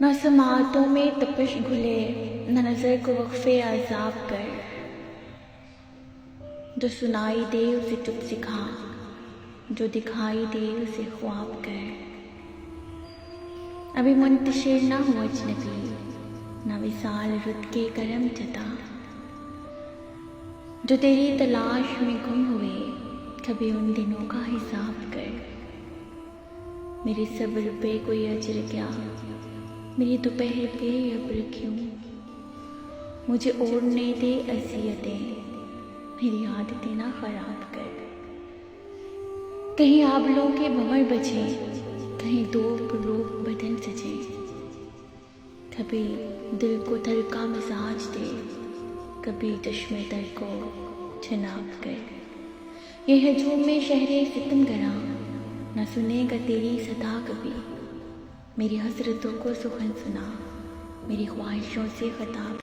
न समातों में तपिश घुले, न नज़र को वक्फे अज़ाब कर। जो सुनाई दे उसे चुप सिखा, जो दिखाई दे उसे ख्वाब कर। अभी मुंतशिर न हो अजनबी, न विसाल रुत के करम जता। जो तेरी तलाश में गुम हुए, कभी उन दिनों का हिसाब कर। मेरे सब्र पे कोई अजर क्या, मेरी दोपहर पे अब्र क्यों। मुझे ओढ़ने दे अज़ियतें, मेरी आदतें ना ख़राब कर। कहीं आबलों के भंवर बजे, कहीं धूप रूप बदन सजे। कभी दिल को तलका मिजाज दे, कभी चश्मे तर को जनाब कर। ये हजूम में शहरे सितम गरा, न सुनेगा तेरी सदा कभी। मेरी हसरतों को सुखन सुना, मेरी ख्वाहिशों से खिताब।